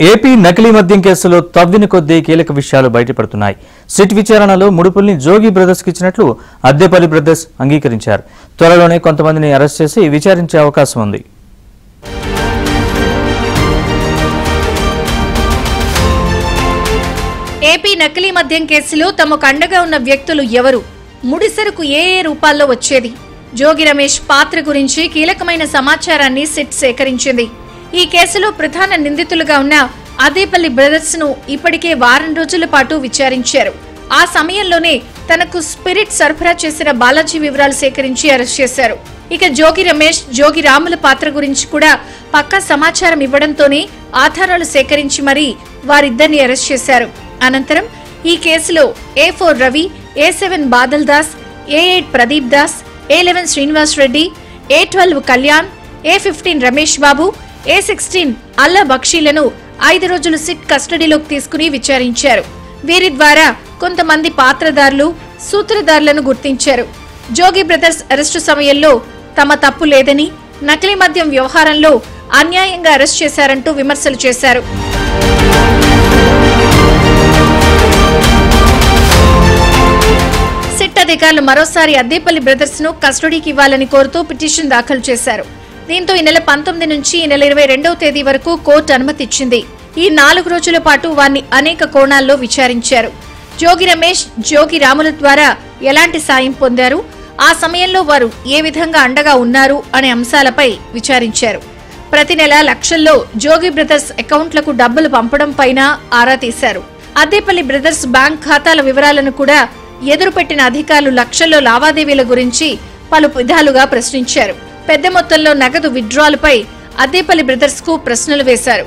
AP నకిలీ మద్యం కేసులో తవ్విన కొద్దీ కీలక విషయాలు బయటపడుతున్నాయి. సిట్ విచారణలో ముడుపుల్ని జోగి బ్రదర్స్ కి ఇచ్చినట్లు అద్దెపల్లి బ్రదర్స్ అంగీకరించారు. త్వరలోనే కొంతమందిని అరెస్ట్ చేసి విచారించే అవకాశం ఉంది. ఏపీ నకిలీ మద్యం కేసులో తమకు అండగా ఉన్న వ్యక్తులు ఎవరు, ముడిసరుకు ఏ రూపాల్లో వచ్చేది, జోగి రమేష్ పాత్ర గురించి కీలకమైన సమాచారాన్ని సిట్ సేకరించింది. ఈ కేసులో ప్రధాన నిందితులుగా ఉన్న అద్దెపల్లి బ్రదర్స్ ను ఇప్పటికే వారం రోజుల పాటు విచారించారు. ఆ సమయంలోనే తనకు స్పిరిట్ సరఫరా చేసిన బాలాజీ వివరాలు సేకరించి అరెస్ట్ చేశారు. ఇక జోగి రమేష్, జోగి రాముల పాత్ర గురించి కూడా పక్కా సమాచారం ఇవ్వడంతోనే ఆధారాలు సేకరించి మరీ వారిద్దరిని అరెస్ట్ చేశారు. అనంతరం ఈ కేసులో A4 Ravi, A7 Badal Das, A8 Pradeep Das, A11 Srinivas Reddy, A12 Kalyan, A15 Ramesh Babu, A16 అల్లా బక్షీలను 5 రోజులు సిట్ కస్టడీలోకి తీసుకుని విచారించారు. వీరి ద్వారా కొంతమంది పాత్రదారులు, సూత్రధారులను గుర్తించారు. జోగి బ్రదర్స్ అరెస్టు సమయంలో తమ తప్పు లేదని, నకిలీ మద్యం వ్యవహారంలో అన్యాయంగా అరెస్ట్ చేశారంటూ విమర్శలు చేశారు. సిట్ అధికారులు మరోసారి అద్దెపల్లి బ్రదర్స్ ను కస్టడీకి ఇవ్వాలని కోరుతూ పిటిషన్ దాఖలు చేశారు. దీంతో ఈ నెల 19 నుంచి ఈ నెల 22వ తేదీ వరకు కోర్టు అనుమతి ఇచ్చింది. ఈ 4 రోజుల పాటు వారిని అనేక కోణాల్లో విచారించారు. జోగి రమేష్, జోగి రాముల ద్వారా ఎలాంటి సాయం పొందారు, ఆ సమయంలో వారు ఏ విధంగా అండగా ఉన్నారు అనే అంశాలపై విచారించారు. ప్రతి నెల లక్షల్లో జోగి బ్రదర్స్ అకౌంట్లకు డబ్బులు పంపడం పైన ఆరా తీశారు. అద్దెపల్లి బ్రదర్స్ బ్యాంక్ ఖాతాల వివరాలను కూడా ఎదురుపెట్టిన అధికారులు లక్షల్లో లావాదేవీల గురించి పలు విధాలుగా ప్రశ్నించారు. పెద్ద మొత్తంలో నగదు విత్డ్రాలపై అద్దెపల్లి బ్రదర్స్ కు ప్రశ్నలు వేశారు.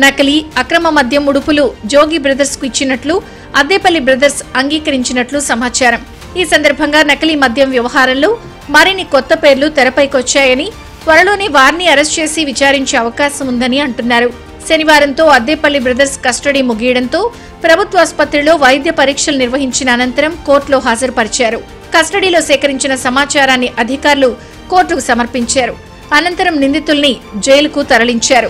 నకిలీ, అక్రమ మద్యం ముడుపులు జోగి బ్రదర్స్ కు ఇచ్చినట్లు అద్దెపల్లి బ్రదర్స్ అంగీకరించినట్లు సమాచారం. ఈ సందర్భంగా నకిలీ మద్యం వ్యవహారంలో మరిన్ని కొత్త పేర్లు తెరపైకొచ్చాయని, త్వరలోనే వారిని అరెస్ట్ చేసి విచారించే అవకాశం ఉందని అంటున్నారు. శనివారంతో అద్దెపల్లి బ్రదర్స్ కస్టడీ ముగియడంతో ప్రభుత్వ ఆసుపత్రిలో వైద్య పరీక్షలు నిర్వహించిన అనంతరం కోర్టులో హాజరుపరిచారు. కస్టడీలో సేకరించిన సమాచారాన్ని అధికారులు కోర్టుకు సమర్పించారు. అనంతరం నిందితుల్ని జైలుకు తరలించారు.